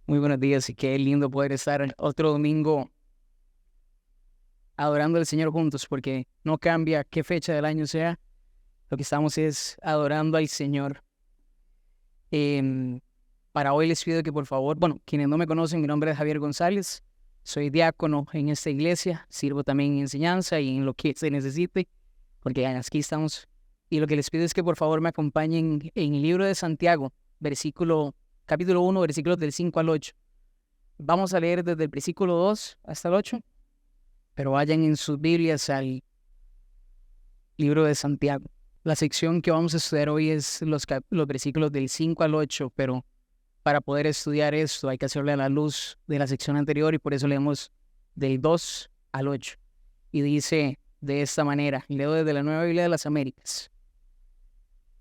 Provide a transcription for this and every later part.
Muy buenos días y qué lindo poder estar otro domingo adorando al Señor juntos, porque no cambia qué fecha del año sea, lo que estamos es adorando al Señor. Em, para hoy les pido que por favor, bueno, quienes no me conocen, mi nombre es Javier González, soy diácono en esta iglesia, sirvo también en enseñanza y en lo que se necesite, porque aquí estamos. Y lo que les pido es que por favor me acompañen en el libro de Santiago, capítulo 1, versículos del 5 al 8. Vamos a leer desde el versículo 2 hasta el 8, pero vayan en sus Biblias al libro de Santiago. La sección que vamos a estudiar hoy es los versículos del 5 al 8, pero para poder estudiar esto hay que hacerle a la luz de la sección anterior y por eso leemos del 2 al 8. Y dice de esta manera, leo desde la Nueva Biblia de las Américas.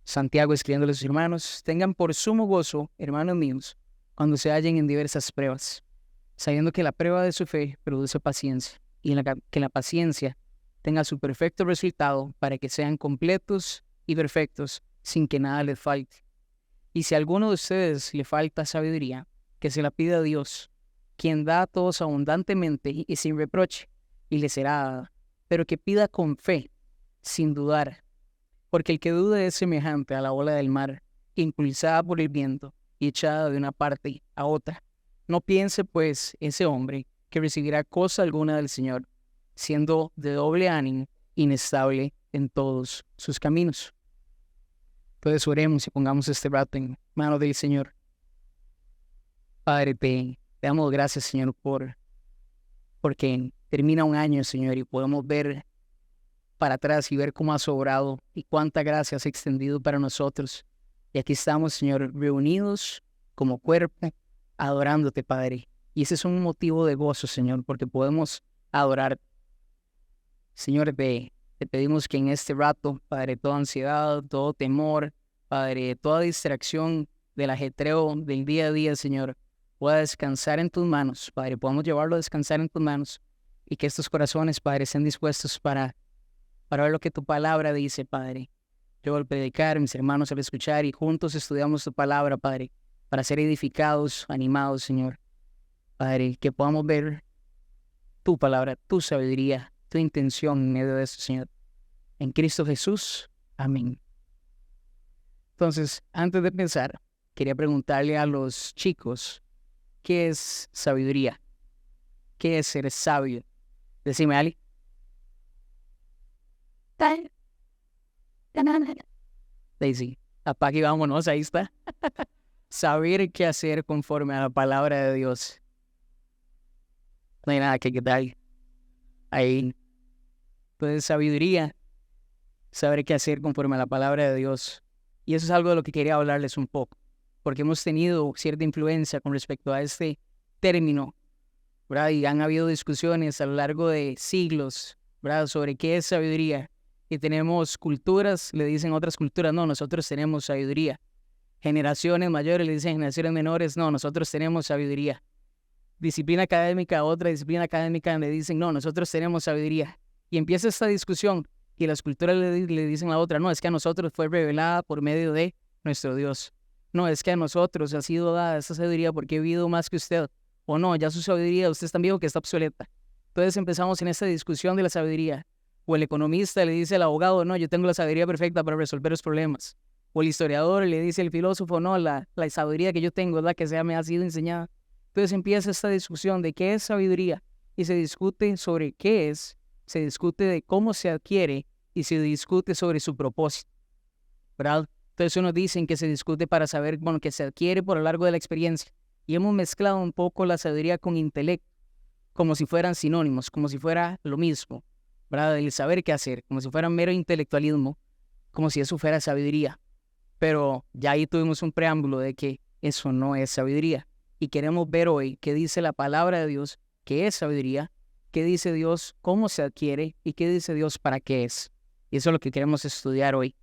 Santiago escribiéndole a sus hermanos: tengan por sumo gozo, hermanos míos, cuando se hallen en diversas pruebas, sabiendo que la prueba de su fe produce paciencia, y que la paciencia tenga su perfecto resultado para que sean completos y perfectos sin que nada les falte. Y si a alguno de ustedes le falta sabiduría, que se la pida a Dios, quien da a todos abundantemente y sin reproche, y le será dada, pero que pida con fe, sin dudar, porque el que duda es semejante a la ola del mar, impulsada por el viento y echada de una parte a otra. No piense, pues, ese hombre que recibirá cosa alguna del Señor, siendo de doble ánimo, inestable en todos sus caminos. Entonces oremos y pongamos este rato en manos del Señor. Padre, te damos gracias, Señor, porque termina un año, Señor, y podemos ver para atrás y ver cómo has obrado y cuánta gracia has extendido para nosotros. Y aquí estamos, Señor, reunidos como cuerpo, adorándote, Padre. Y ese es un motivo de gozo, Señor, porque podemos adorar. Señor, te pedimos que en este rato, Padre, toda ansiedad, todo temor, Padre, toda distracción del ajetreo del día a día, Señor, pueda descansar en tus manos, Padre. Podamos llevarlo a descansar en tus manos y que estos corazones, Padre, estén dispuestos para ver lo que tu palabra dice, Padre. Yo al predicar, mis hermanos al escuchar y juntos estudiamos tu palabra, Padre, para ser edificados, animados, Señor. Padre, que podamos ver tu palabra, tu sabiduría, tu intención en medio de esto, Señor. En Cristo Jesús. Amén. Entonces, antes de pensar, quería preguntarle a los chicos, ¿qué es sabiduría? ¿Qué es ser sabio? Decime, Ali. Daisy, apague y vámonos, ahí está. Saber qué hacer conforme a la palabra de Dios. No hay nada que quitar ahí. Entonces, sabiduría, saber qué hacer conforme a la palabra de Dios. Y eso es algo de lo que quería hablarles un poco, porque hemos tenido cierta influencia con respecto a este término, ¿verdad? Y han habido discusiones a lo largo de siglos, ¿verdad?, sobre qué es sabiduría. Y tenemos culturas, le dicen otras culturas, no, nosotros tenemos sabiduría. Generaciones mayores le dicen generaciones menores, no, nosotros tenemos sabiduría. Disciplina académica, otra disciplina académica le dicen, no, nosotros tenemos sabiduría. Y empieza esta discusión y las culturas le dicen a la otra, no, es que a nosotros fue revelada por medio de nuestro Dios. No, es que a nosotros ha sido dada esta sabiduría porque he vivido más que usted. O no, ya su sabiduría, usted es tan viejo que está obsoleta. Entonces empezamos en esta discusión de la sabiduría. O el economista le dice al abogado, no, yo tengo la sabiduría perfecta para resolver los problemas. O el historiador le dice al filósofo, no, la sabiduría que yo tengo es la que me ha sido enseñada. Entonces empieza esta discusión de qué es sabiduría y se discute sobre qué es, se discute de cómo se adquiere y se discute sobre su propósito, ¿verdad? Entonces unos dicen que se discute para saber, bueno, que se adquiere por lo largo de la experiencia. Y hemos mezclado un poco la sabiduría con intelecto, como si fueran sinónimos, como si fuera lo mismo, ¿verdad? El saber qué hacer, como si fuera mero intelectualismo, como si eso fuera sabiduría. Pero ya ahí tuvimos un preámbulo de que eso no es sabiduría. Y queremos ver hoy qué dice la palabra de Dios, qué es sabiduría, qué dice Dios, cómo se adquiere y qué dice Dios para qué es. Y eso es lo que queremos estudiar hoy.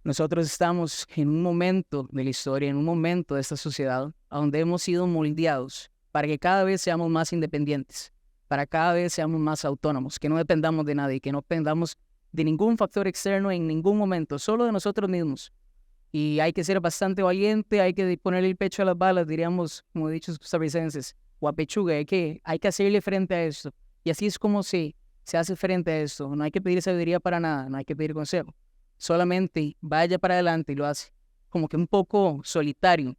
Nosotros estamos en un momento de la historia, en un momento de esta sociedad, donde hemos sido moldeados para que cada vez seamos más independientes, para cada vez seamos más autónomos, que no dependamos de nadie, que no dependamos de ningún factor externo en ningún momento, solo de nosotros mismos. Y hay que ser bastante valiente, hay que ponerle el pecho a las balas, diríamos, como dichos costarricenses, o a pechuga, hay que hacerle frente a esto. Y así es como se hace frente a esto. No hay que pedir sabiduría para nada, no hay que pedir consejo. Solamente vaya para adelante y lo hace. Como que un poco solitario,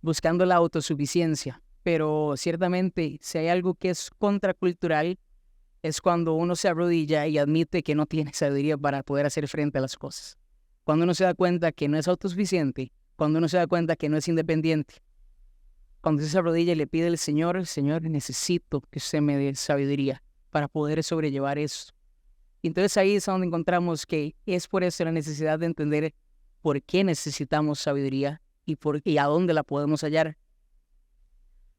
buscando la autosuficiencia. Pero ciertamente, si hay algo que es contracultural, es cuando uno se arrodilla y admite que no tiene sabiduría para poder hacer frente a las cosas. Cuando uno se da cuenta que no es autosuficiente, cuando uno se da cuenta que no es independiente, cuando se arrodilla y le pide al Señor, Señor, necesito que usted me dé sabiduría para poder sobrellevar esto. Y entonces ahí es donde encontramos que es por eso la necesidad de entender por qué necesitamos sabiduría y a dónde la podemos hallar.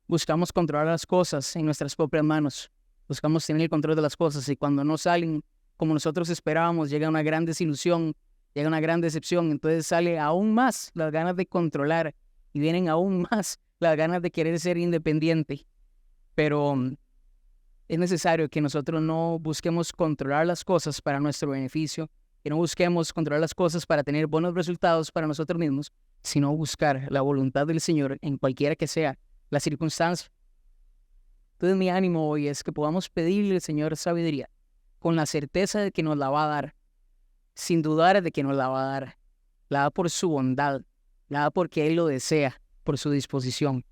Buscamos controlar las cosas en nuestras propias manos. Buscamos tener el control de las cosas y cuando no salen como nosotros esperábamos, llega una gran desilusión, llega una gran decepción. Entonces sale aún más las ganas de controlar y vienen aún más las ganas de querer ser independiente. Pero es necesario que nosotros no busquemos controlar las cosas para nuestro beneficio, que no busquemos controlar las cosas para tener buenos resultados para nosotros mismos, sino buscar la voluntad del Señor en cualquiera que sea la circunstancia. Entonces mi ánimo hoy es que podamos pedirle al Señor sabiduría con la certeza de que nos la va a dar, sin dudar de que nos la va a dar. La da por su bondad, la da porque Él lo desea, por su disposición,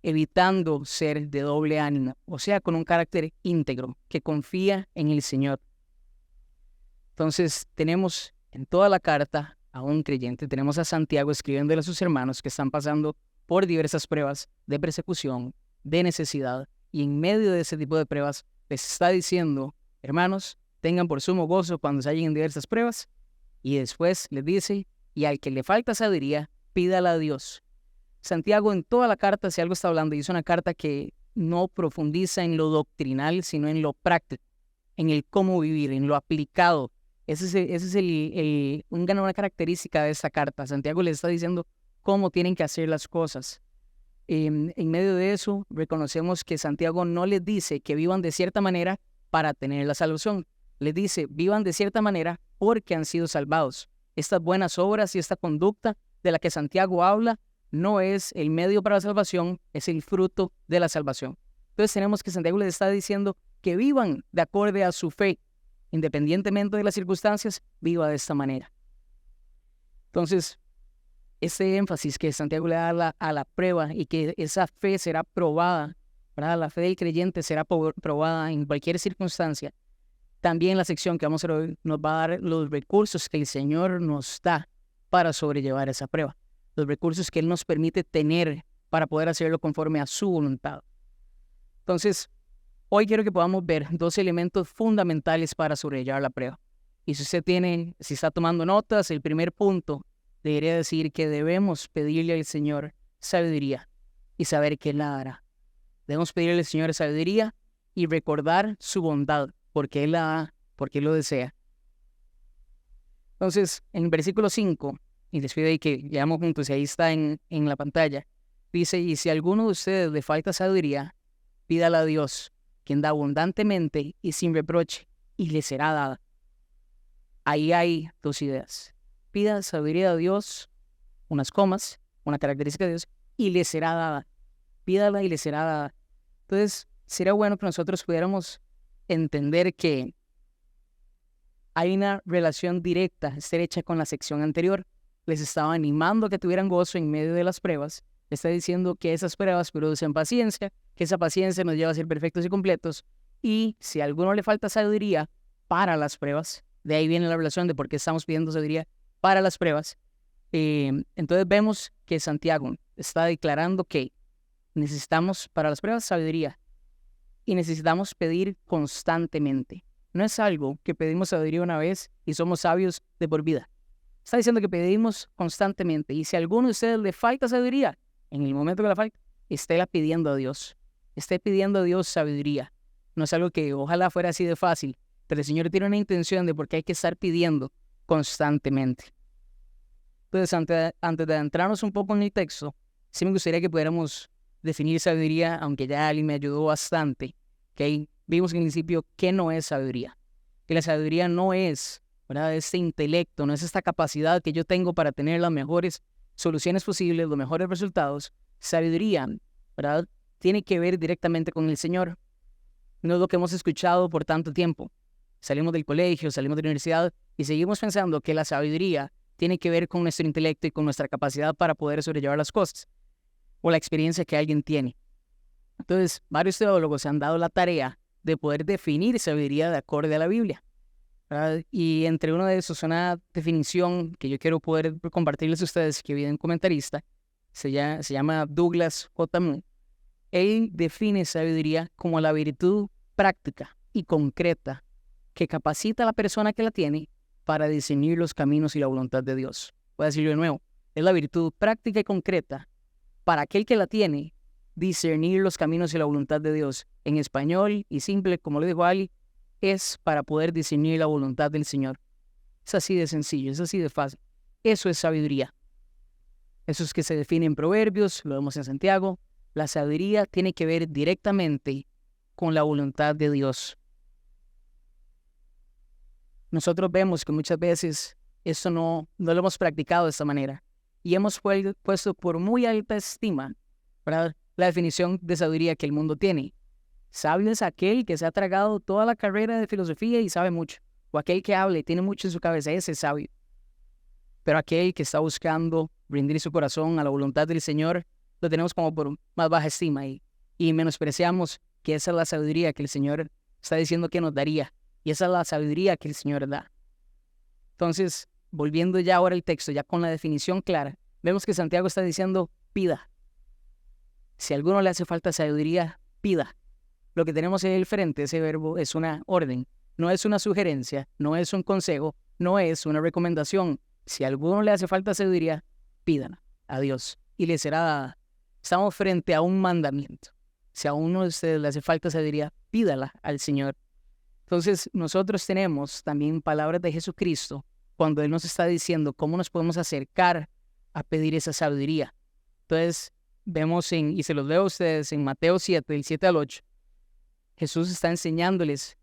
evitando ser de doble ánimo, o sea, con un carácter íntegro, que confía en el Señor. Entonces tenemos en toda la carta a un creyente, tenemos a Santiago escribiéndole a sus hermanos que están pasando por diversas pruebas de persecución, de necesidad, y en medio de ese tipo de pruebas les está diciendo, hermanos, tengan por sumo gozo cuando se hallen en diversas pruebas, y después les dice, y al que le falta sabiduría, pídala a Dios. Santiago en toda la carta, si algo está hablando, y es una carta que no profundiza en lo doctrinal, sino en lo práctico, en el cómo vivir, en lo aplicado. Esa es una característica de esta carta. Santiago les está diciendo cómo tienen que hacer las cosas. En medio de eso, reconocemos que Santiago no les dice que vivan de cierta manera para tener la salvación. Les dice, vivan de cierta manera porque han sido salvados. Estas buenas obras y esta conducta de la que Santiago habla no es el medio para la salvación, es el fruto de la salvación. Entonces tenemos que Santiago les está diciendo que vivan de acuerdo a su fe, independientemente de las circunstancias, viva de esta manera. Entonces, ese énfasis que Santiago le da a la prueba y que esa fe será probada, ¿verdad? La fe del creyente será probada en cualquier circunstancia. También la sección que vamos a ver hoy nos va a dar los recursos que el Señor nos da para sobrellevar esa prueba. Los recursos que Él nos permite tener para poder hacerlo conforme a su voluntad. Entonces, hoy quiero que podamos ver dos elementos fundamentales para sobrellevar la prueba. Y si está tomando notas, el primer punto debería decir que debemos pedirle al Señor sabiduría y saber que Él la dará. Debemos pedirle al Señor sabiduría y recordar su bondad, porque Él la da, porque Él lo desea. Entonces, en el versículo 5, y les pido ahí que leamos juntos, y ahí está en la pantalla, dice, y si a alguno de ustedes le falta sabiduría, pídala a Dios, quien da abundantemente y sin reproche, y le será dada. Ahí hay dos ideas. Pida sabiduría a Dios, unas comas, una característica de Dios, y le será dada. Pídala y le será dada. Entonces, sería bueno que nosotros pudiéramos entender que hay una relación directa, estrecha con la sección anterior. Les estaba animando a que tuvieran gozo en medio de las pruebas. Les está diciendo que esas pruebas producen paciencia, que esa paciencia nos lleva a ser perfectos y completos. Y si a alguno le falta sabiduría para las pruebas, de ahí viene la relación de por qué estamos pidiendo sabiduría para las pruebas. Entonces vemos que Santiago está declarando que necesitamos para las pruebas sabiduría y necesitamos pedir constantemente. No es algo que pedimos sabiduría una vez y somos sabios de por vida. Está diciendo que pedimos constantemente. Y si a alguno de ustedes le falta sabiduría, en el momento que la falta, estéla pidiendo a Dios. Esté pidiendo a Dios sabiduría. No es algo que ojalá fuera así de fácil, pero el Señor tiene una intención de por qué hay que estar pidiendo constantemente. Entonces, antes de adentrarnos un poco en el texto, sí me gustaría que pudiéramos definir sabiduría, aunque ya Ali me ayudó bastante. ¿Okay? Vimos en el principio qué no es sabiduría. Que la sabiduría no es ¿verdad? Este intelecto, no es esta capacidad que yo tengo para tener las mejores soluciones posibles, los mejores resultados. Sabiduría, ¿verdad? Tiene que ver directamente con el Señor. No es lo que hemos escuchado por tanto tiempo. Salimos del colegio, salimos de la universidad y seguimos pensando que la sabiduría tiene que ver con nuestro intelecto y con nuestra capacidad para poder sobrellevar las cosas o la experiencia que alguien tiene. Entonces, varios teólogos se han dado la tarea de poder definir sabiduría de acorde a la Biblia, ¿verdad? Y entre uno de esos, una definición que yo quiero poder compartirles a ustedes, que viene en comentarista, se llama Douglas J. Moo. Él define sabiduría como la virtud práctica y concreta que capacita a la persona que la tiene para discernir los caminos y la voluntad de Dios. Voy a decirlo de nuevo. Es la virtud práctica y concreta para aquel que la tiene, discernir los caminos y la voluntad de Dios. En español y simple, como lo dijo Ali, es para poder discernir la voluntad del Señor. Es así de sencillo, es así de fácil. Eso es sabiduría. Eso es que se define en Proverbios, lo vemos en Santiago. La sabiduría tiene que ver directamente con la voluntad de Dios. Nosotros vemos que muchas veces esto no lo hemos practicado de esta manera y hemos puesto por muy alta estima, ¿verdad?, la definición de sabiduría que el mundo tiene. Sabio es aquel que se ha tragado toda la carrera de filosofía y sabe mucho, o aquel que habla y tiene mucho en su cabeza, ese es sabio. Pero aquel que está buscando rendir su corazón a la voluntad del Señor, lo tenemos como por más baja estima y menospreciamos que esa es la sabiduría que el Señor está diciendo que nos daría. Y esa es la sabiduría que el Señor da. Entonces, volviendo ya ahora al texto, ya con la definición clara, vemos que Santiago está diciendo, pida. Si a alguno le hace falta sabiduría, pida. Lo que tenemos en el frente, ese verbo, es una orden. No es una sugerencia, no es un consejo, no es una recomendación. Si a alguno le hace falta sabiduría, pídala a Dios y le será dada. Estamos frente a un mandamiento. Si a uno de ustedes le hace falta sabiduría, pídala al Señor. Entonces, nosotros tenemos también palabras de Jesucristo cuando Él nos está diciendo cómo nos podemos acercar a pedir esa sabiduría. Entonces, vemos y se los leo a ustedes en Mateo 7, del 7 al 8. Jesús está enseñándoles,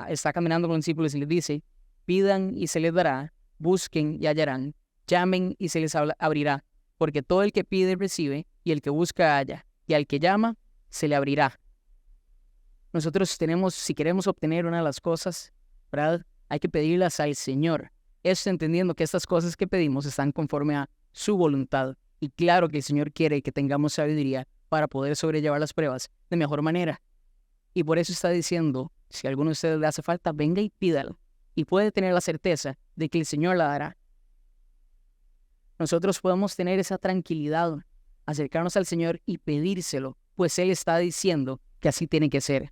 está caminando con los discípulos y les dice, pidan y se les dará, busquen y hallarán, llamen y se les abrirá, porque todo el que pide recibe, y el que busca halla, y al que llama se le abrirá. Nosotros tenemos, si queremos obtener una de las cosas, ¿verdad?, hay que pedirlas al Señor. Esto entendiendo que estas cosas que pedimos están conforme a su voluntad. Y claro que el Señor quiere que tengamos sabiduría para poder sobrellevar las pruebas de mejor manera. Y por eso está diciendo, si a alguno de ustedes le hace falta, venga y pídalo. Y puede tener la certeza de que el Señor la dará. Nosotros podemos tener esa tranquilidad, acercarnos al Señor y pedírselo, pues Él está diciendo que así tiene que ser.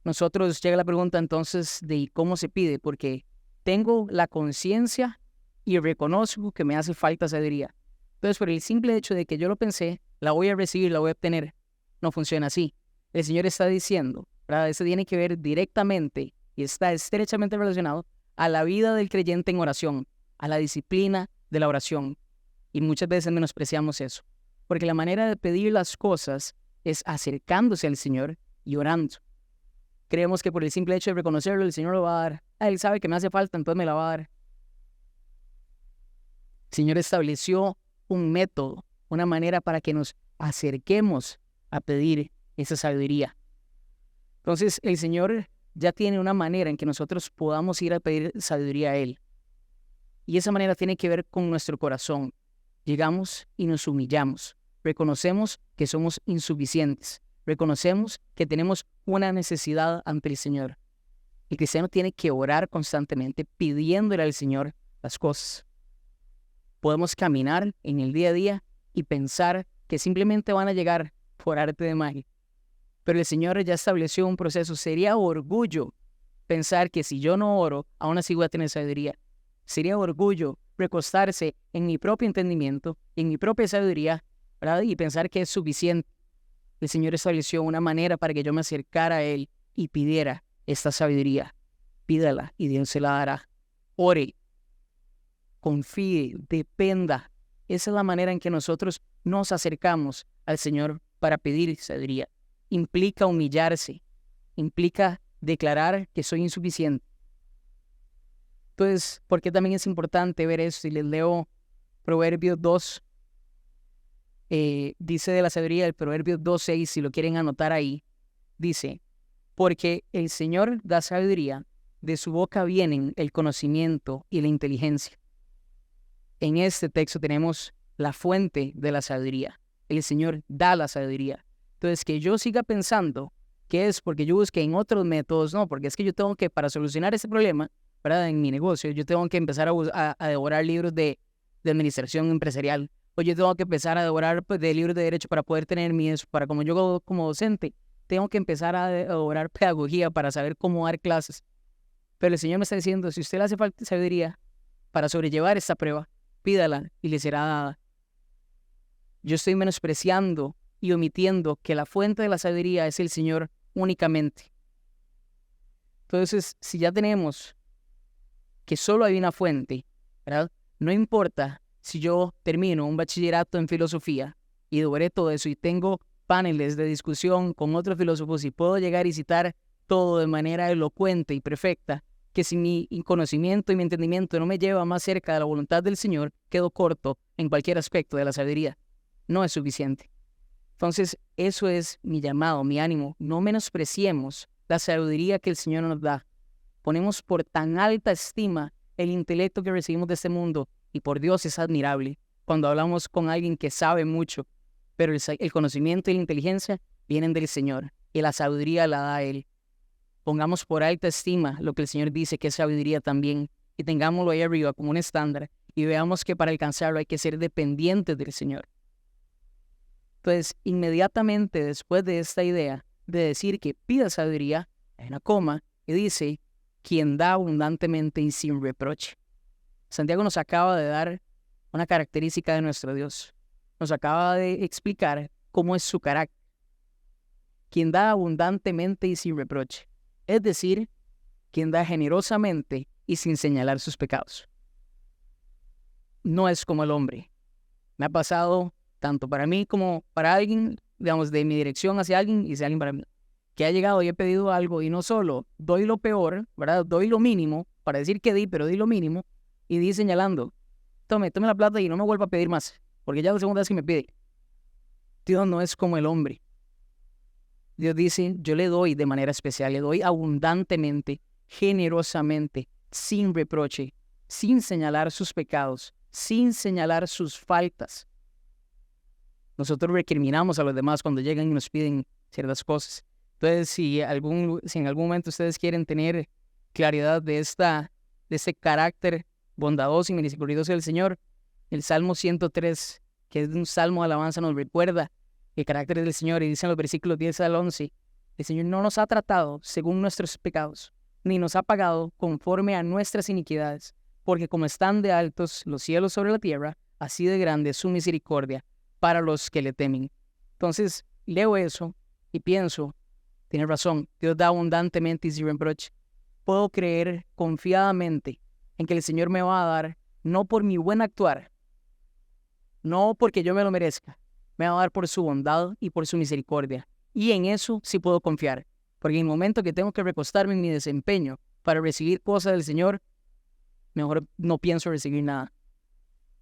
Nosotros llega la pregunta entonces de cómo se pide, porque tengo la conciencia y reconozco que me hace falta sabiduría. Entonces, por el simple hecho de que yo lo pensé, la voy a recibir, la voy a obtener. No funciona así. El Señor está diciendo, ¿verdad? Eso tiene que ver directamente y está estrechamente relacionado a la vida del creyente en oración, a la disciplina de la oración. Y muchas veces menospreciamos eso, porque la manera de pedir las cosas es acercándose al Señor y orando. Creemos que por el simple hecho de reconocerlo, el Señor lo va a dar. Él sabe que me hace falta, entonces me la va a dar. El Señor estableció un método, una manera para que nos acerquemos a pedir esa sabiduría. Entonces, el Señor ya tiene una manera en que nosotros podamos ir a pedir sabiduría a Él. Y esa manera tiene que ver con nuestro corazón. Llegamos y nos humillamos. Reconocemos que somos insuficientes. Reconocemos que tenemos una necesidad ante el Señor. El cristiano tiene que orar constantemente pidiéndole al Señor las cosas. Podemos caminar en el día a día y pensar que simplemente van a llegar por arte de magia. Pero el Señor ya estableció un proceso. Sería orgullo pensar que si yo no oro, aún así voy a tener sabiduría. Sería orgullo recostarse en mi propio entendimiento, en mi propia sabiduría, ¿verdad?, y pensar que es suficiente. El Señor estableció una manera para que yo me acercara a Él y pidiera esta sabiduría. Pídala y Dios se la dará. Ore, confíe, dependa. Esa es la manera en que nosotros nos acercamos al Señor para pedir sabiduría. Implica humillarse, implica declarar que soy insuficiente. Entonces, ¿por qué también es importante ver esto? Y les leo Proverbios 2, dice de la sabiduría, el Proverbios 2:6, si lo quieren anotar ahí, dice, porque el Señor da sabiduría, de su boca vienen el conocimiento y la inteligencia. En este texto tenemos la fuente de la sabiduría. El Señor da la sabiduría. Entonces, que yo siga pensando que es porque yo busque en otros métodos, no, porque es que yo tengo que, para solucionar ese problema, ¿verdad? En mi negocio, yo tengo que empezar a devorar libros de administración empresarial, o yo tengo que empezar a devorar pues, de libros de derecho para poder tener mi eso, para como yo como docente, tengo que empezar a devorar pedagogía para saber cómo dar clases. Pero el Señor me está diciendo, si usted le hace falta sabiduría para sobrellevar esta prueba, pídala y le será dada. Yo estoy menospreciando y omitiendo que la fuente de la sabiduría es el Señor únicamente. Entonces, si ya tenemos que solo hay una fuente, ¿verdad? No importa si yo termino un bachillerato en filosofía y devoré todo eso y tengo paneles de discusión con otros filósofos y puedo llegar y citar todo de manera elocuente y perfecta, que si mi conocimiento y mi entendimiento no me lleva más cerca de la voluntad del Señor, quedo corto en cualquier aspecto de la sabiduría. No es suficiente. Entonces, eso es mi llamado, mi ánimo. No menospreciemos la sabiduría que el Señor nos da. Ponemos por tan alta estima el intelecto que recibimos de este mundo y por Dios es admirable cuando hablamos con alguien que sabe mucho, pero el conocimiento y la inteligencia vienen del Señor y la sabiduría la da Él. Pongamos por alta estima lo que el Señor dice que es sabiduría también y tengámoslo ahí arriba como un estándar y veamos que para alcanzarlo hay que ser dependientes del Señor. Entonces, inmediatamente después de esta idea de decir que pida sabiduría, hay una coma y dice, quien da abundantemente y sin reproche. Santiago nos acaba de dar una característica de nuestro Dios. Nos acaba de explicar cómo es su carácter. Quien da abundantemente y sin reproche. Es decir, quien da generosamente y sin señalar sus pecados. No es como el hombre. Me ha pasado tanto para mí como para alguien, digamos, de mi dirección hacia alguien y hacia alguien para mí, que ha llegado y he pedido algo y no solo doy lo peor, ¿verdad? Doy lo mínimo para decir que di, pero di lo mínimo y di señalando, tome la plata y no me vuelva a pedir más, porque ya es la segunda vez que me pide. Dios no es como el hombre. Dios dice, yo le doy de manera especial, le doy abundantemente, generosamente, sin reproche, sin señalar sus pecados, sin señalar sus faltas. Nosotros recriminamos a los demás cuando llegan y nos piden ciertas cosas. Entonces, si en algún momento ustedes quieren tener claridad de ese carácter bondadoso y misericordioso del Señor, el Salmo 103, que es un salmo de alabanza, nos recuerda el carácter del Señor y dice en los versículos 10 al 11, el Señor no nos ha tratado según nuestros pecados, ni nos ha pagado conforme a nuestras iniquidades, porque como están de altos los cielos sobre la tierra, así de grande es su misericordia para los que le temen. Entonces, leo eso y pienso, tiene razón, Dios da abundantemente y sin reproche. Puedo creer confiadamente en que el Señor me va a dar, no por mi buen actuar, no porque yo me lo merezca, me va a dar por su bondad y por su misericordia. Y en eso sí puedo confiar, porque en el momento que tengo que recostarme en mi desempeño para recibir cosas del Señor, mejor no pienso recibir nada.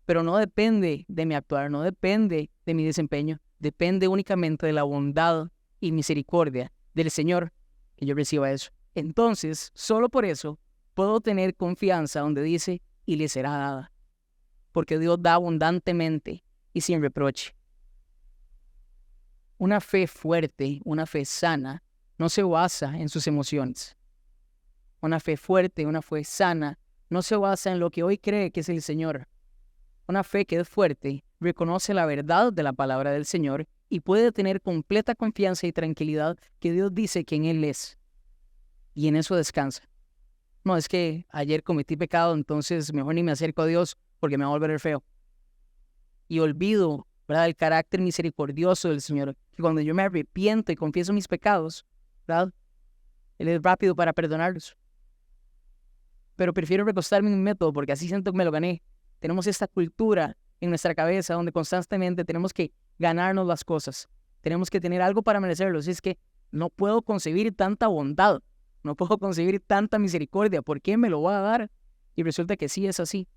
Pero no depende de mi actuar, no depende de mi desempeño, depende únicamente de la bondad y misericordia del Señor que yo reciba eso. Entonces, solo por eso, puedo tener confianza donde dice, y le será dada. Porque Dios da abundantemente y sin reproche. Una fe fuerte, una fe sana, no se basa en sus emociones. Una fe fuerte, una fe sana, no se basa en lo que hoy cree que es el Señor. Una fe que es fuerte reconoce la verdad de la palabra del Señor y puede tener completa confianza y tranquilidad que Dios dice quién Él es. Y en eso descansa. No, es que ayer cometí pecado, entonces mejor ni me acerco a Dios porque me va a volver feo. Y olvido, ¿verdad?, el carácter misericordioso del Señor. Que cuando yo me arrepiento y confieso mis pecados, ¿verdad?, Él es rápido para perdonarlos. Pero prefiero recostarme en un método porque así siento que me lo gané. Tenemos esta cultura en nuestra cabeza donde constantemente tenemos que ganarnos las cosas. Tenemos que tener algo para merecerlo. Así es que no puedo concebir tanta bondad. No puedo concebir tanta misericordia. ¿Por qué me lo va a dar? Y resulta que sí es así.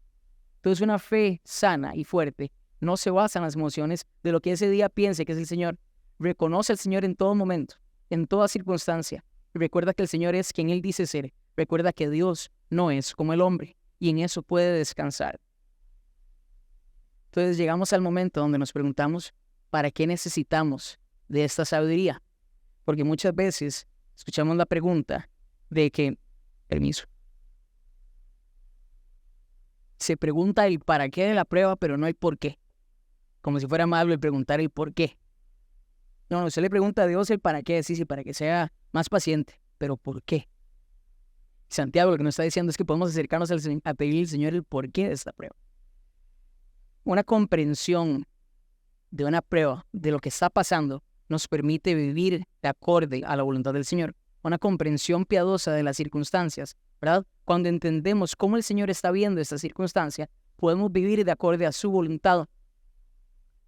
Entonces una fe sana y fuerte no se basa en las emociones de lo que ese día piense que es el Señor. Reconoce al Señor en todo momento, en toda circunstancia. Y recuerda que el Señor es quien Él dice ser. Recuerda que Dios no es como el hombre. Y en eso puede descansar. Entonces llegamos al momento donde nos preguntamos, ¿para qué necesitamos de esta sabiduría? Porque muchas veces escuchamos la pregunta de que, permiso, se pregunta el para qué de la prueba, pero no el por qué. Como si fuera malo el preguntar el por qué. No, usted le pregunta a Dios el para qué, sí, para que sea más paciente, pero ¿por qué? Santiago lo que nos está diciendo es que podemos acercarnos a pedirle al Señor el por qué de esta prueba. Una comprensión de una prueba, de lo que está pasando, nos permite vivir de acorde a la voluntad del Señor. Una comprensión piadosa de las circunstancias, ¿verdad? Cuando entendemos cómo el Señor está viendo esta circunstancia, podemos vivir de acorde a su voluntad.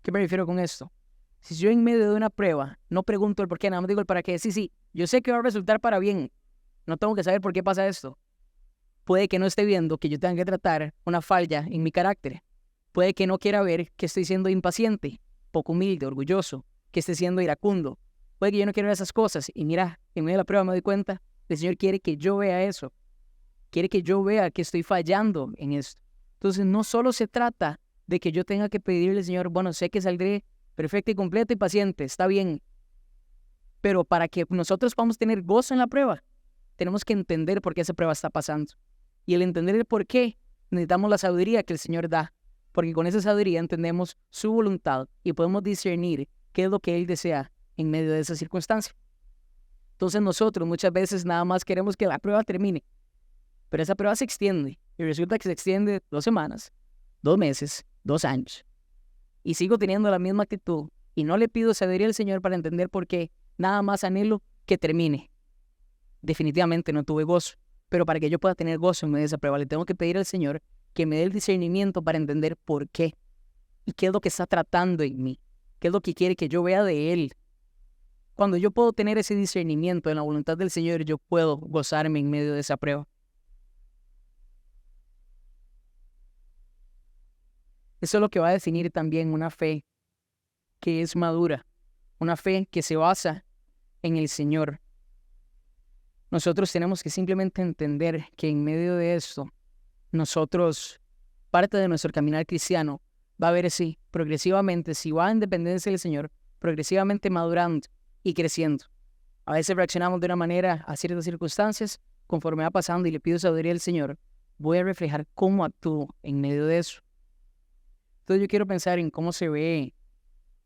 ¿Qué me refiero con esto? Si yo en medio de una prueba no pregunto el por qué, nada más digo el para qué, sí, yo sé que va a resultar para bien, no tengo que saber por qué pasa esto. Puede que no esté viendo que yo tenga que tratar una falla en mi carácter. Puede que no quiera ver que estoy siendo impaciente, poco humilde, orgulloso, que esté siendo iracundo. Puede que yo no quiera ver esas cosas. Y mira, en medio de la prueba me doy cuenta, el Señor quiere que yo vea eso. Quiere que yo vea que estoy fallando en esto. Entonces no solo se trata de que yo tenga que pedirle al Señor, bueno, sé que saldré perfecto y completo y paciente, está bien. Pero para que nosotros podamos tener gozo en la prueba, tenemos que entender por qué esa prueba está pasando. Y el entender el por qué, necesitamos la sabiduría que el Señor da. Porque con esa sabiduría entendemos su voluntad y podemos discernir qué es lo que Él desea en medio de esa circunstancia. Entonces nosotros muchas veces nada más queremos que la prueba termine. Pero esa prueba se extiende y resulta que se extiende 2 semanas, 2 meses, 2 años. Y sigo teniendo la misma actitud y no le pido sabiduría al Señor para entender por qué. Nada más anhelo que termine. Definitivamente no tuve gozo, pero para que yo pueda tener gozo en medio de esa prueba le tengo que pedir al Señor que me dé el discernimiento para entender por qué y qué es lo que está tratando en mí, qué es lo que quiere que yo vea de Él. Cuando yo puedo tener ese discernimiento en la voluntad del Señor, yo puedo gozarme en medio de esa prueba. Eso es lo que va a definir también una fe que es madura, una fe que se basa en el Señor. Nosotros tenemos que simplemente entender que en medio de esto, nosotros, parte de nuestro caminar cristiano, va a ver si progresivamente, si va en dependencia del Señor, progresivamente madurando y creciendo. A veces reaccionamos de una manera a ciertas circunstancias, conforme va pasando y le pido sabiduría al Señor, voy a reflejar cómo actúo en medio de eso. Entonces yo quiero pensar en cómo se ve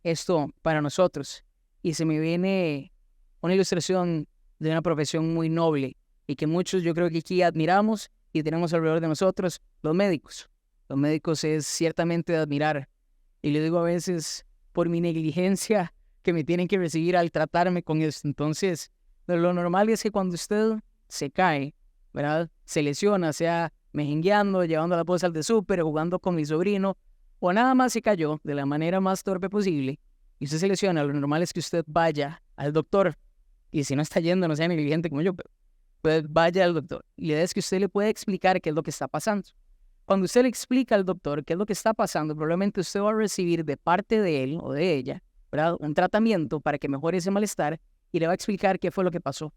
esto para nosotros. Y se me viene una ilustración de una profesión muy noble y que muchos yo creo que aquí admiramos y tenemos alrededor de nosotros, los médicos. Los médicos es ciertamente de admirar. Y le digo a veces por mi negligencia que me tienen que recibir al tratarme con esto. Entonces, lo normal es que cuando usted se cae, ¿verdad? Se lesiona, sea mejengueando, llevando la bolsa al de súper, jugando con mi sobrino, o nada más se cayó de la manera más torpe posible, y usted se lesiona, lo normal es que usted vaya al doctor. Y si no está yendo, no sea negligente como yo, pero pues vaya al doctor. Y la idea es que usted le puede explicar qué es lo que está pasando. Cuando usted le explica al doctor qué es lo que está pasando, probablemente usted va a recibir de parte de él o de ella, ¿verdad?, un tratamiento para que mejore ese malestar y le va a explicar qué fue lo que pasó.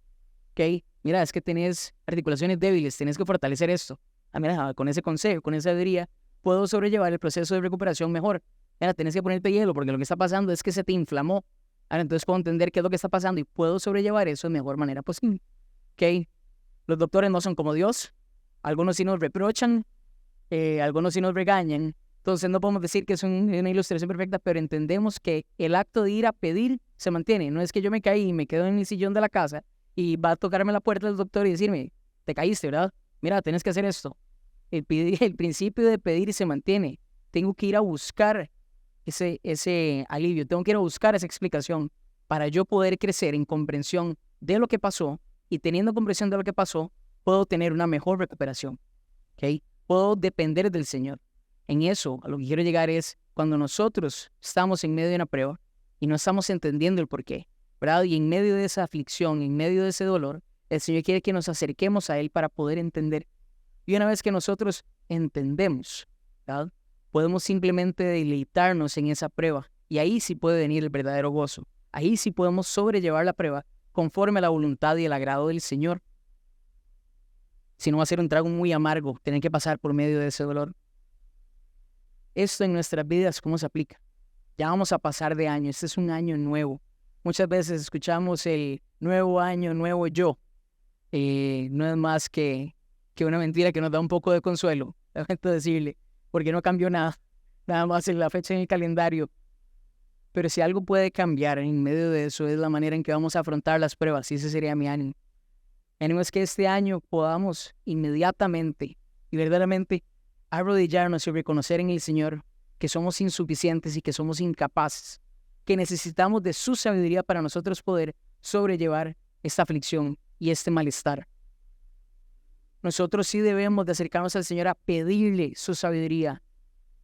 ¿Ok? Mira, es que tenés articulaciones débiles, tenés que fortalecer esto. Ah, mira, con ese consejo, con esa sabiduría, puedo sobrellevar el proceso de recuperación mejor. Mira, tenés que ponerte hielo porque lo que está pasando es que se te inflamó. Ahora, entonces puedo entender qué es lo que está pasando y puedo sobrellevar eso de mejor manera posible. ¿Ok? Los doctores no son como Dios. Algunos sí nos reprochan, algunos sí nos regañan. Entonces no podemos decir que es una ilustración perfecta, pero entendemos que el acto de ir a pedir se mantiene. No es que yo me caí y me quedo en el sillón de la casa y va a tocarme la puerta del doctor y decirme, te caíste, ¿verdad? Mira, tienes que hacer esto. El principio de pedir se mantiene. Tengo que ir a buscar ese alivio. Tengo que ir a buscar esa explicación para yo poder crecer en comprensión de lo que pasó, y teniendo comprensión de lo que pasó, puedo tener una mejor recuperación. ¿Okay? Puedo depender del Señor. En eso, a lo que quiero llegar es cuando nosotros estamos en medio de una prueba y no estamos entendiendo el porqué, ¿verdad? Y en medio de esa aflicción, en medio de ese dolor, el Señor quiere que nos acerquemos a Él para poder entender. Y una vez que nosotros entendemos, ¿verdad?, podemos simplemente deleitarnos en esa prueba. Y ahí sí puede venir el verdadero gozo. Ahí sí podemos sobrellevar la prueba conforme a la voluntad y el agrado del Señor. Si no, va a ser un trago muy amargo tener que pasar por medio de ese dolor. Esto en nuestras vidas, ¿cómo se aplica? Ya vamos a pasar de año. Este es un año nuevo. Muchas veces escuchamos el nuevo año, nuevo yo. No es más que una mentira que nos da un poco de consuelo. Lamento decirle, porque no cambió nada. Nada más en la fecha en el calendario. Pero si algo puede cambiar en medio de eso, es la manera en que vamos a afrontar las pruebas. Y ese sería mi ánimo. Mi ánimo es que este año podamos inmediatamente y verdaderamente arrodillarnos y reconocer en el Señor que somos insuficientes y que somos incapaces, que necesitamos de su sabiduría para nosotros poder sobrellevar esta aflicción y este malestar. Nosotros sí debemos de acercarnos al Señor a pedirle su sabiduría.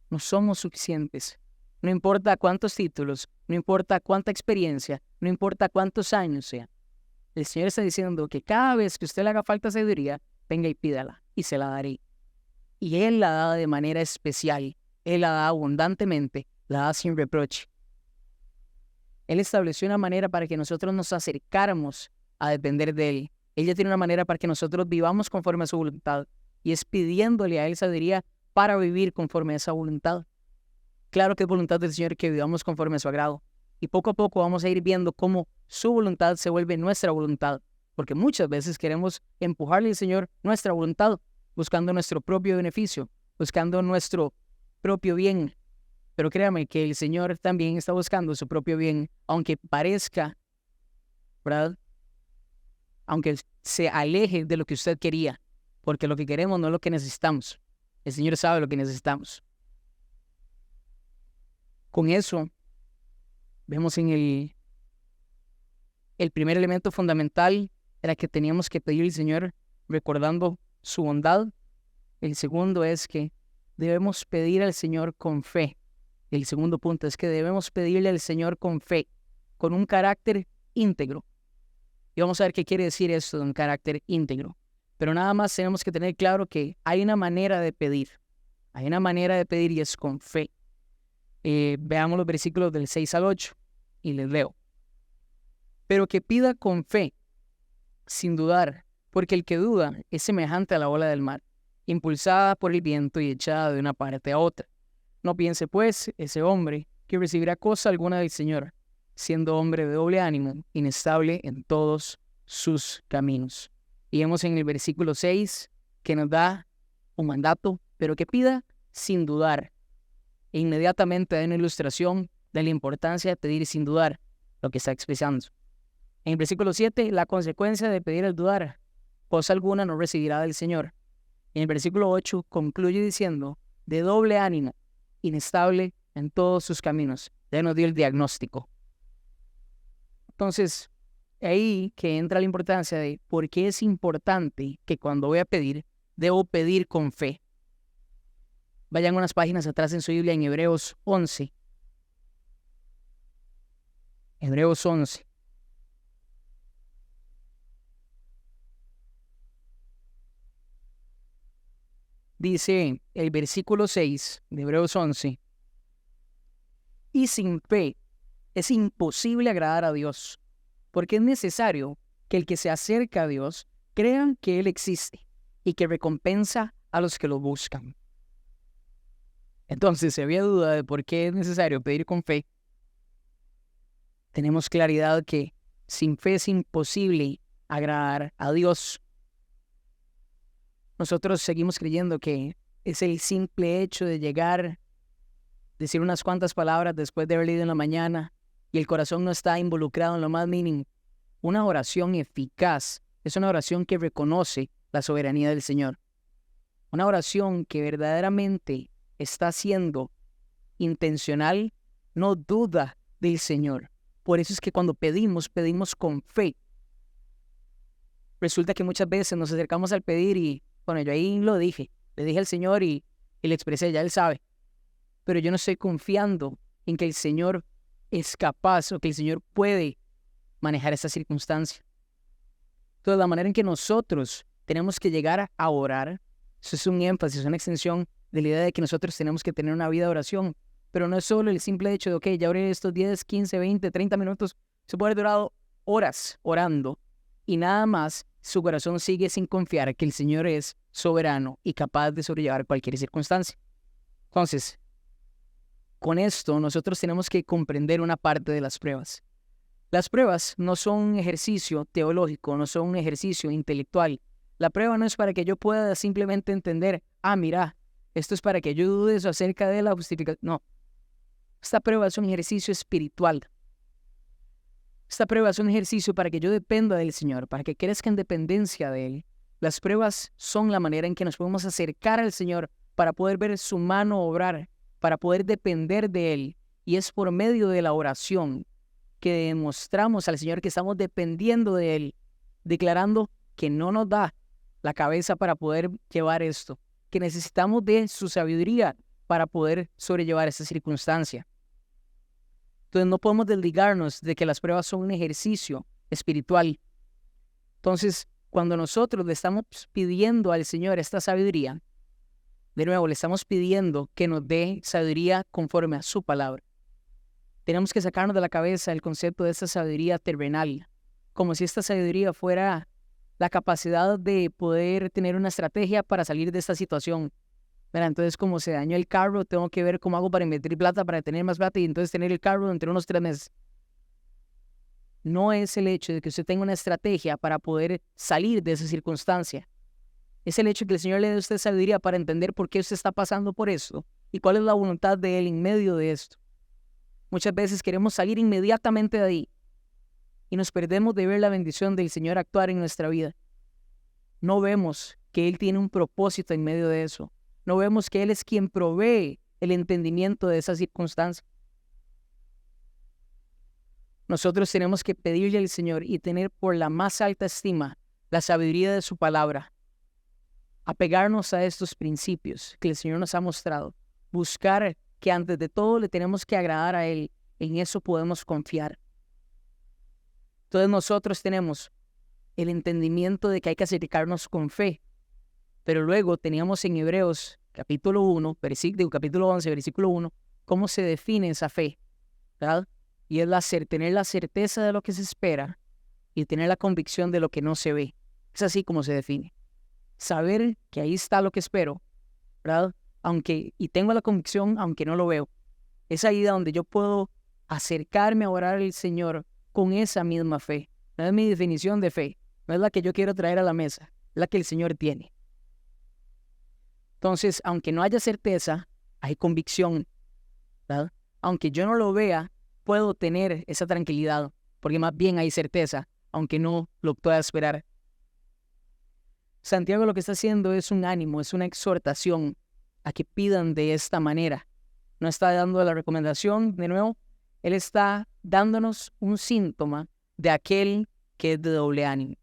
No somos suficientes. No importa cuántos títulos, no importa cuánta experiencia, no importa cuántos años sean. El Señor está diciendo que cada vez que usted le haga falta sabiduría, venga y pídala y se la daré. Y Él la da de manera especial. Él la da abundantemente, la da sin reproche. Él estableció una manera para que nosotros nos acercáramos a depender de Él. Él ya tiene una manera para que nosotros vivamos conforme a su voluntad. Y es pidiéndole a Él sabiduría para vivir conforme a esa voluntad. Claro que es voluntad del Señor que vivamos conforme a su agrado. Y poco a poco vamos a ir viendo cómo su voluntad se vuelve nuestra voluntad. Porque muchas veces queremos empujarle al Señor nuestra voluntad, buscando nuestro propio beneficio, buscando nuestro propio bien. Pero créame que el Señor también está buscando su propio bien, aunque parezca, ¿verdad?, aunque se aleje de lo que usted quería, porque lo que queremos no es lo que necesitamos. El Señor sabe lo que necesitamos. Con eso, vemos en el primer elemento fundamental era que teníamos que pedir al Señor recordando su bondad. El segundo es que debemos pedir al Señor con fe. El segundo punto es que debemos pedirle al Señor con fe, con un carácter íntegro. Y vamos a ver qué quiere decir esto de un carácter íntegro. Pero nada más tenemos que tener claro que hay una manera de pedir. Hay una manera de pedir y es con fe. Veamos los versículos del 6 al 8 y les leo. Pero que pida con fe, sin dudar, porque el que duda es semejante a la ola del mar, impulsada por el viento y echada de una parte a otra. No piense, pues, ese hombre que recibirá cosa alguna del Señor, siendo hombre de doble ánimo, inestable en todos sus caminos. Y vemos en el versículo 6 que nos da un mandato, pero que pida sin dudar. E inmediatamente da una ilustración de la importancia de pedir sin dudar, lo que está expresando. En el versículo 7, la consecuencia de pedir al dudar, cosa alguna no recibirá del Señor. En el versículo 8 concluye diciendo, de doble ánimo, inestable en todos sus caminos. Ya nos dio el diagnóstico. Entonces, ahí que entra la importancia de por qué es importante que cuando voy a pedir, debo pedir con fe. Vayan unas páginas atrás en su Biblia en Hebreos 11. Hebreos 11. Dice el versículo 6 de Hebreos 11. Y sin fe es imposible agradar a Dios, porque es necesario que el que se acerca a Dios crea que Él existe y que recompensa a los que lo buscan. Entonces, si había duda de por qué es necesario pedir con fe, tenemos claridad que sin fe es imposible agradar a Dios. Nosotros seguimos creyendo que es el simple hecho de llegar, decir unas cuantas palabras después de haber leído en la mañana y el corazón no está involucrado en lo más mínimo. Una oración eficaz es una oración que reconoce la soberanía del Señor. Una oración que verdaderamente está siendo intencional, no duda del Señor. Por eso es que cuando pedimos, pedimos con fe. Resulta que muchas veces nos acercamos al pedir y, bueno, yo ahí lo dije, le dije al Señor y le expresé, ya Él sabe. Pero yo no estoy confiando en que el Señor es capaz o que el Señor puede manejar esa circunstancia. Entonces, la manera en que nosotros tenemos que llegar a orar, Eso es un énfasis, una extensión de la idea de que nosotros tenemos que tener una vida de oración. Pero no es solo el simple hecho de, ok, ya oré estos 10, 15, 20, 30 minutos. Se puede haber durado horas orando y nada más su corazón sigue sin confiar que el Señor es soberano y capaz de sobrellevar cualquier circunstancia. Entonces, con esto nosotros tenemos que comprender una parte de las pruebas. Las pruebas no son un ejercicio teológico, no son un ejercicio intelectual. La prueba no es para que yo pueda simplemente entender, mira, esto es para que yo dude acerca de la justificación. No, esta prueba es un ejercicio espiritual. Esta prueba es un ejercicio para que yo dependa del Señor, para que crezca en dependencia de Él. Las pruebas son la manera en que nos podemos acercar al Señor para poder ver su mano obrar, para poder depender de Él. Y es por medio de la oración que demostramos al Señor que estamos dependiendo de Él, declarando que no nos da la cabeza para poder llevar esto, que necesitamos de su sabiduría para poder sobrellevar esta circunstancia. Entonces no podemos desligarnos de que las pruebas son un ejercicio espiritual. Entonces, cuando nosotros le estamos pidiendo al Señor esta sabiduría, de nuevo, le estamos pidiendo que nos dé sabiduría conforme a su palabra. Tenemos que sacarnos de la cabeza el concepto de esta sabiduría terrenal, como si esta sabiduría fuera la capacidad de poder tener una estrategia para salir de esta situación. Entonces, como se dañó el carro, tengo que ver cómo hago para invertir plata, para tener más plata y entonces tener el carro entre unos 3 meses. No es el hecho de que usted tenga una estrategia para poder salir de esa circunstancia. Es el hecho de que el Señor le dé a usted sabiduría para entender por qué usted está pasando por esto y cuál es la voluntad de Él en medio de esto. Muchas veces queremos salir inmediatamente de ahí y nos perdemos de ver la bendición del Señor actuar en nuestra vida. No vemos que Él tiene un propósito en medio de eso. No vemos que Él es quien provee el entendimiento de esa circunstancia. Nosotros tenemos que pedirle al Señor y tener por la más alta estima la sabiduría de su palabra. Apegarnos a estos principios que el Señor nos ha mostrado. Buscar que antes de todo le tenemos que agradar a Él. En eso podemos confiar. Entonces nosotros tenemos el entendimiento de que hay que acercarnos con fe. Pero luego teníamos en Hebreos capítulo 1, capítulo 11, versículo 1, cómo se define esa fe, ¿verdad? Y es tener la certeza de lo que se espera y tener la convicción de lo que no se ve. Es así como se define. Saber que ahí está lo que espero, ¿verdad? Y tengo la convicción aunque no lo veo. Es ahí donde yo puedo acercarme a orar al Señor con esa misma fe. No es mi definición de fe, no es la que yo quiero traer a la mesa, es la que el Señor tiene. Entonces, aunque no haya certeza, hay convicción, ¿verdad? Aunque yo no lo vea, puedo tener esa tranquilidad, porque más bien hay certeza, aunque no lo pueda esperar. Santiago lo que está haciendo es un ánimo, es una exhortación a que pidan de esta manera. No está dando la recomendación, de nuevo, él está dándonos un síntoma de aquel que es de doble ánimo.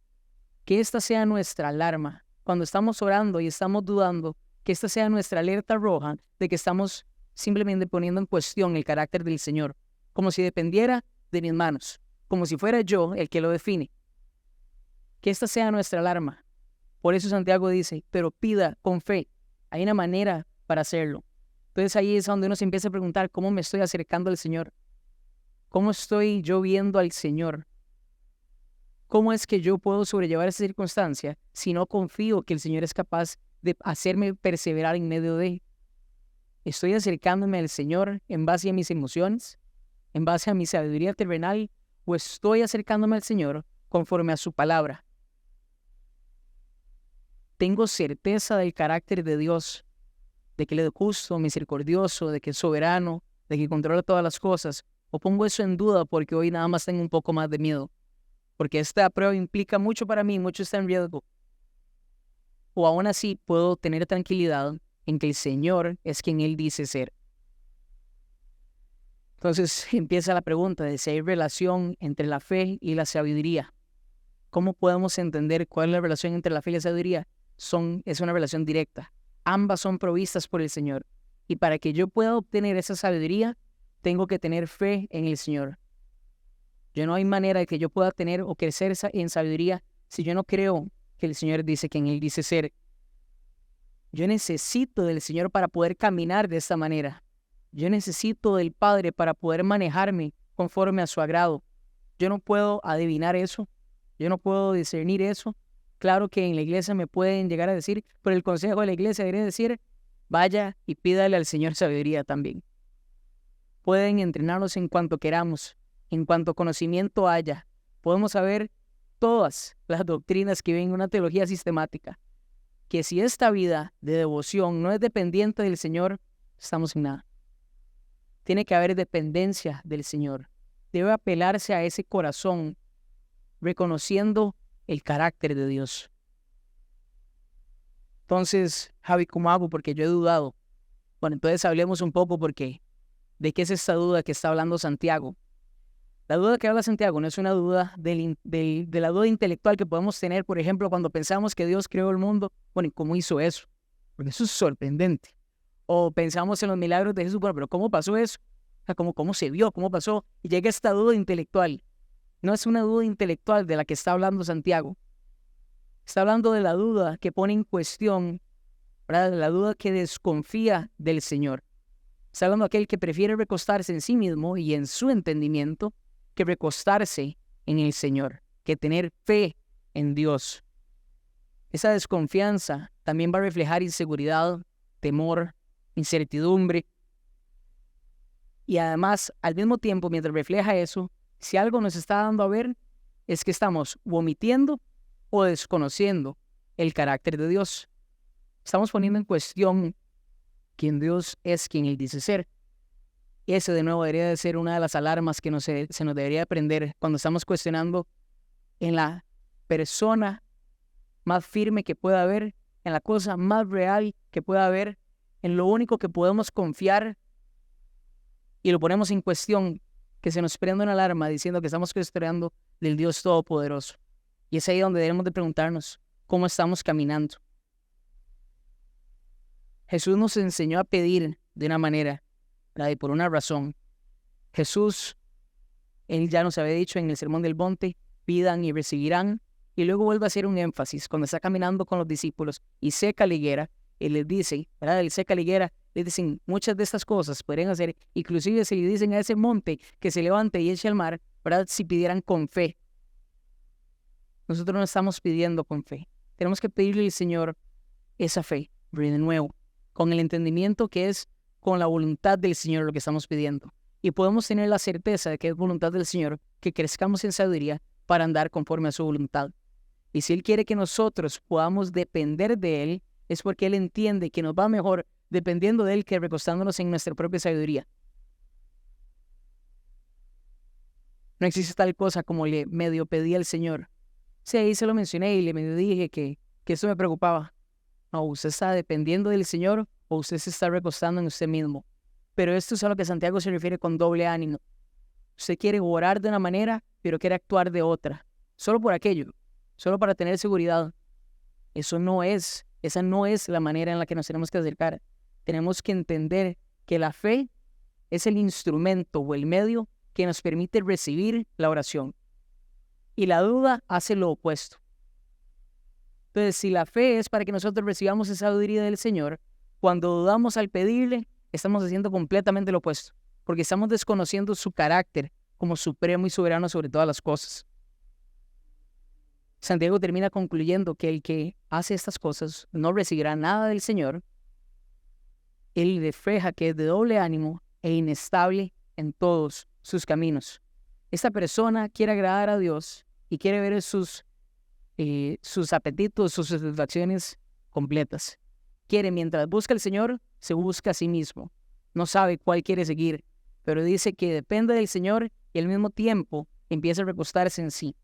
Que esta sea nuestra alarma. Cuando estamos orando y estamos dudando, que esta sea nuestra alerta roja de que estamos simplemente poniendo en cuestión el carácter del Señor, como si dependiera de mis manos, como si fuera yo el que lo define. Que esta sea nuestra alarma. Por eso Santiago dice, pero pida con fe. Hay una manera para hacerlo. Entonces ahí es donde uno se empieza a preguntar, ¿cómo me estoy acercando al Señor? ¿Cómo estoy yo viendo al Señor? ¿Cómo es que yo puedo sobrellevar esa circunstancia si no confío que el Señor es capaz de hacerme perseverar en medio de? ¿Estoy acercándome al Señor en base a mis emociones, en base a mi sabiduría terrenal, o estoy acercándome al Señor conforme a su palabra? Tengo certeza del carácter de Dios, de que Él es justo, misericordioso, de que es soberano, de que controla todas las cosas, o pongo eso en duda porque hoy nada más tengo un poco más de miedo, porque esta prueba implica mucho para mí, mucho está en riesgo. O aún así puedo tener tranquilidad en que el Señor es quien Él dice ser. Entonces empieza la pregunta de si hay relación entre la fe y la sabiduría. ¿Cómo podemos entender cuál es la relación entre la fe y la sabiduría? Es una relación directa. Ambas son provistas por el Señor. Y para que yo pueda obtener esa sabiduría, tengo que tener fe en el Señor. Yo no hay manera de que yo pueda tener o crecer en sabiduría si yo no creo que el Señor dice quien Él dice ser. Yo necesito del Señor para poder caminar de esta manera. Yo necesito del Padre para poder manejarme conforme a su agrado. Yo no puedo adivinar eso. Yo no puedo discernir eso. Claro que en la iglesia me pueden llegar a decir, pero el consejo de la iglesia debería decir, vaya y pídale al Señor sabiduría también. Pueden entrenarnos en cuanto queramos, en cuanto conocimiento haya. Podemos saber todas las doctrinas que ven en una teología sistemática. Que si esta vida de devoción no es dependiente del Señor, estamos sin nada. Tiene que haber dependencia del Señor. Debe apelarse a ese corazón, reconociendo el carácter de Dios. Entonces, Javi, ¿cómo hago? Porque yo he dudado. Bueno, entonces hablemos un poco de qué es esta duda que está hablando Santiago. La duda que habla Santiago no es una duda de la duda intelectual que podemos tener, por ejemplo, cuando pensamos que Dios creó el mundo. Bueno, ¿y cómo hizo eso? Porque eso es sorprendente. O pensamos en los milagros de Jesús, bueno, pero ¿cómo pasó eso? O sea, ¿cómo se vio? ¿Cómo pasó? Y llega esta duda intelectual. No es una duda intelectual de la que está hablando Santiago. Está hablando de la duda que pone en cuestión, ¿verdad? La duda que desconfía del Señor. Está hablando de aquel que prefiere recostarse en sí mismo y en su entendimiento que recostarse en el Señor, que tener fe en Dios. Esa desconfianza también va a reflejar inseguridad, temor, incertidumbre. Y además, al mismo tiempo, mientras refleja eso, si algo nos está dando a ver, es que estamos omitiendo o desconociendo el carácter de Dios. Estamos poniendo en cuestión quién Dios es, quien Él dice ser. Ese de nuevo debería de ser una de las alarmas que se nos debería prender cuando estamos cuestionando en la persona más firme que pueda haber, en la cosa más real que pueda haber, en lo único que podemos confiar y lo ponemos en cuestión, que se nos prenda una alarma diciendo que estamos cuestionando del Dios Todopoderoso. Y es ahí donde debemos de preguntarnos cómo estamos caminando. Jesús nos enseñó a pedir de una manera, ¿verdad? Y por una razón. Jesús, Él ya nos había dicho en el Sermón del Monte, pidan y recibirán, y luego vuelve a hacer un énfasis cuando está caminando con los discípulos y seca la higuera, Él les dice, ¿verdad? Él seca la higuera, les dicen muchas de estas cosas podrían hacer, inclusive se le dicen a ese monte que se levante y eche al mar, ¿verdad? Si pidieran con fe. Nosotros no estamos pidiendo con fe. Tenemos que pedirle al Señor esa fe, de nuevo, con el entendimiento que es con la voluntad del Señor lo que estamos pidiendo. Y podemos tener la certeza de que es voluntad del Señor que crezcamos en sabiduría para andar conforme a su voluntad. Y si Él quiere que nosotros podamos depender de Él, es porque Él entiende que nos va mejor dependiendo de Él que recostándonos en nuestra propia sabiduría. No existe tal cosa como le medio pedí al Señor. Sí, ahí se lo mencioné y le medio dije que eso me preocupaba. No, usted está dependiendo del Señor o usted se está recostando en usted mismo. Pero esto es a lo que Santiago se refiere con doble ánimo. Usted quiere orar de una manera, pero quiere actuar de otra. Solo por aquello, solo para tener seguridad. Esa no es la manera en la que nos tenemos que acercar. Tenemos que entender que la fe es el instrumento o el medio que nos permite recibir la oración. Y la duda hace lo opuesto. Entonces, si la fe es para que nosotros recibamos esa sabiduría del Señor, cuando dudamos al pedirle, estamos haciendo completamente lo opuesto, porque estamos desconociendo su carácter como supremo y soberano sobre todas las cosas. Santiago termina concluyendo que el que hace estas cosas no recibirá nada del Señor. Él refleja que es de doble ánimo e inestable en todos sus caminos. Esta persona quiere agradar a Dios y quiere ver sus apetitos, sus satisfacciones completas. Quiere, mientras busca al Señor, se busca a sí mismo. No sabe cuál quiere seguir, pero dice que depende del Señor y al mismo tiempo empieza a recostarse en sí.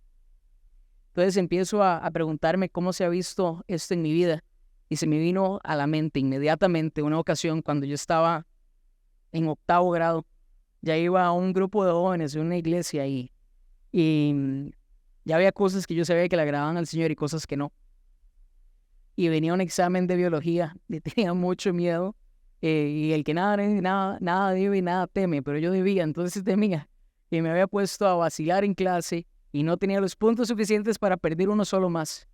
Entonces empiezo a preguntarme cómo se ha visto esto en mi vida. Y se me vino a la mente inmediatamente una ocasión cuando yo estaba en 8º grado. Ya iba a un grupo de jóvenes de una iglesia y ya había cosas que yo sabía que le agradaban al Señor y cosas que no. Y venía un examen de biología y tenía mucho miedo. Y el que nada debe y nada teme, pero yo debía, entonces temía. Y me había puesto a vacilar en clase y no tenía los puntos suficientes para perder uno solo más.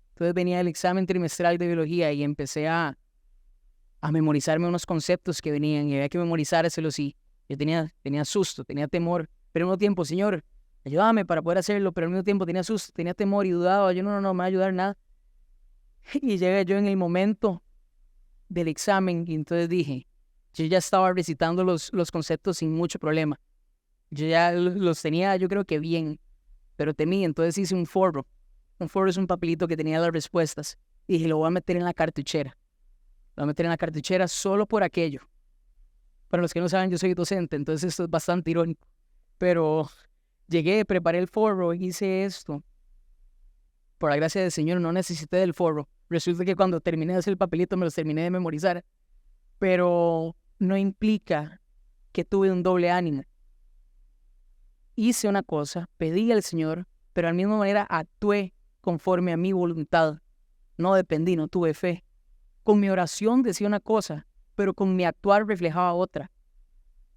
Entonces venía el examen trimestral de biología y empecé a a memorizarme unos conceptos que venían y había que memorizárselos y yo tenía susto, tenía temor, pero al mismo tiempo, Señor, ayúdame para poder hacerlo, pero al mismo tiempo tenía susto, tenía temor y dudaba, yo no me va a ayudar nada. Y llegué yo en el momento del examen y entonces dije, yo ya estaba recitando los conceptos sin mucho problema. Yo ya los tenía, yo creo que bien, pero temí, entonces hice un forro. Un forro es un papelito que tenía las respuestas y dije, lo voy a meter en la cartuchera. Lo voy a meter en la cartuchera solo por aquello. Para los que no saben, yo soy docente, entonces esto es bastante irónico. Pero llegué, preparé el forro, hice esto. Por la gracia del Señor no necesité del forro. Resulta que cuando terminé de hacer el papelito me los terminé de memorizar. Pero no implica que tuve un doble ánimo. Hice una cosa, pedí al Señor, pero de la misma manera actué conforme a mi voluntad. No dependí, no tuve fe. Con mi oración decía una cosa, pero con mi actuar reflejaba otra.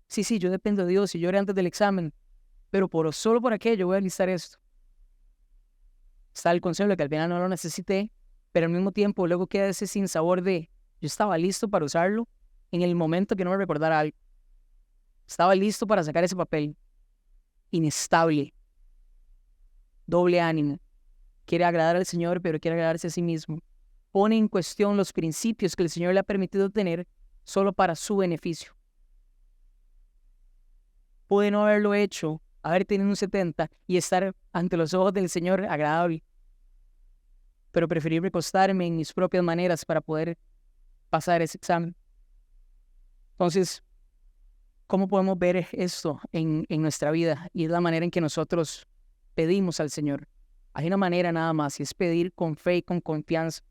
Sí, yo dependo de Dios y yo oré antes del examen, pero solo por aquello voy a listar esto. Está el consejo de que al final no lo necesité, pero al mismo tiempo luego queda ese sinsabor de yo estaba listo para usarlo en el momento que no me recordara algo. Estaba listo para sacar ese papel. Inestable. Doble ánimo. Quiere agradar al Señor, pero quiere agradarse a sí mismo. Pone en cuestión los principios que el Señor le ha permitido tener solo para su beneficio. Puede no haberlo hecho, haber tenido un 70 y estar ante los ojos del Señor agradable. Pero preferí recostarme en mis propias maneras para poder pasar ese examen. Entonces, ¿cómo podemos ver esto en nuestra vida? Y es la manera en que nosotros pedimos al Señor. Hay una manera nada más, y es pedir con fe y con confianza.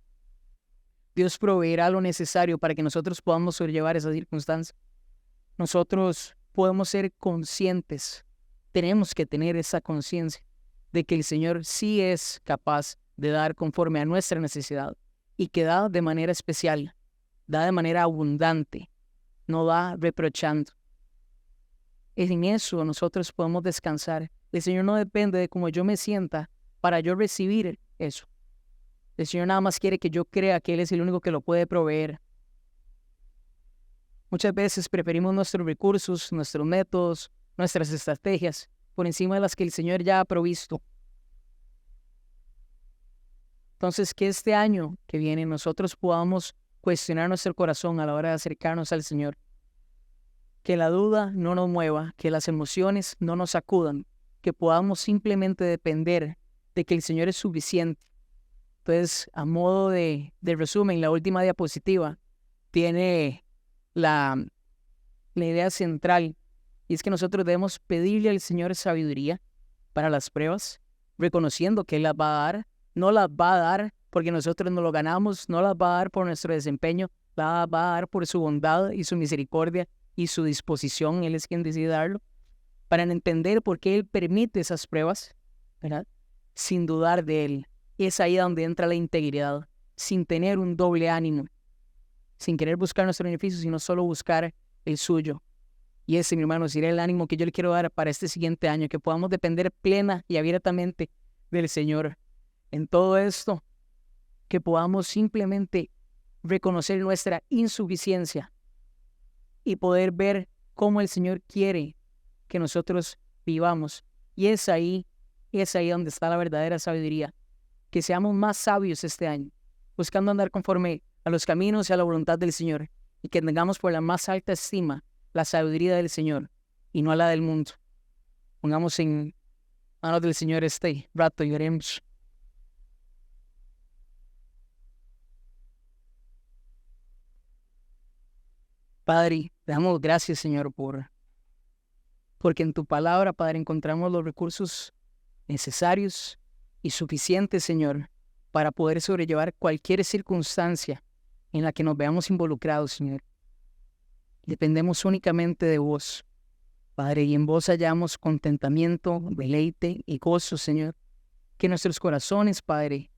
Dios proveerá lo necesario para que nosotros podamos sobrellevar esa circunstancia. Nosotros podemos ser conscientes, tenemos que tener esa conciencia de que el Señor sí es capaz de dar conforme a nuestra necesidad y que da de manera especial, da de manera abundante, no da reprochando. En eso nosotros podemos descansar. El Señor no depende de cómo yo me sienta para yo recibir eso. El Señor nada más quiere que yo crea que Él es el único que lo puede proveer. Muchas veces preferimos nuestros recursos, nuestros métodos, nuestras estrategias por encima de las que el Señor ya ha provisto. Entonces, que este año que viene nosotros podamos cuestionar nuestro corazón a la hora de acercarnos al Señor. Que la duda no nos mueva, que las emociones no nos sacudan, que podamos simplemente depender de que el Señor es suficiente. Entonces, a modo de resumen, la última diapositiva tiene la idea central, y es que nosotros debemos pedirle al Señor sabiduría para las pruebas, reconociendo que Él las va a dar. No las va a dar porque nosotros no lo ganamos, no las va a dar por nuestro desempeño, las va a dar por su bondad y su misericordia y su disposición. Él es quien decide darlo, para entender por qué Él permite esas pruebas, ¿verdad? Sin dudar de Él. Es ahí donde entra la integridad, sin tener un doble ánimo, sin querer buscar nuestro beneficio, sino solo buscar el suyo. Y ese, mi hermano, sería el ánimo que yo le quiero dar para este siguiente año, que podamos depender plena y abiertamente del Señor. En todo esto, que podamos simplemente reconocer nuestra insuficiencia y poder ver cómo el Señor quiere que nosotros vivamos. Y es ahí donde está la verdadera sabiduría. Que seamos más sabios este año, buscando andar conforme a los caminos y a la voluntad del Señor, y que tengamos por la más alta estima la sabiduría del Señor y no a la del mundo. Pongamos en manos del Señor este rato y oremos. Padre, te damos gracias, Señor, porque en tu palabra, Padre, encontramos los recursos necesarios y suficientes, Señor, para poder sobrellevar cualquier circunstancia en la que nos veamos involucrados, Señor. Dependemos únicamente de vos, Padre, y en vos hallamos contentamiento, deleite y gozo, Señor. Que nuestros corazones, Padre,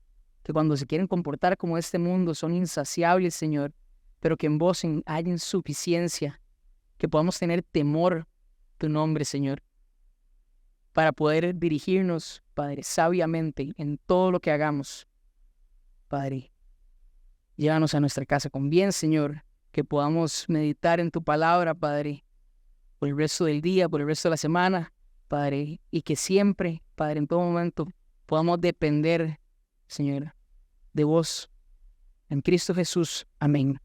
que cuando se quieren comportar como este mundo son insaciables, Señor, pero que en vos hay insuficiencia, que podamos tener temor tu nombre, Señor, para poder dirigirnos, Padre, sabiamente en todo lo que hagamos. Padre, llévanos a nuestra casa con bien, Señor, que podamos meditar en tu palabra, Padre, por el resto del día, por el resto de la semana, Padre, y que siempre, Padre, en todo momento, podamos depender, Señor, de vos. En Cristo Jesús. Amén.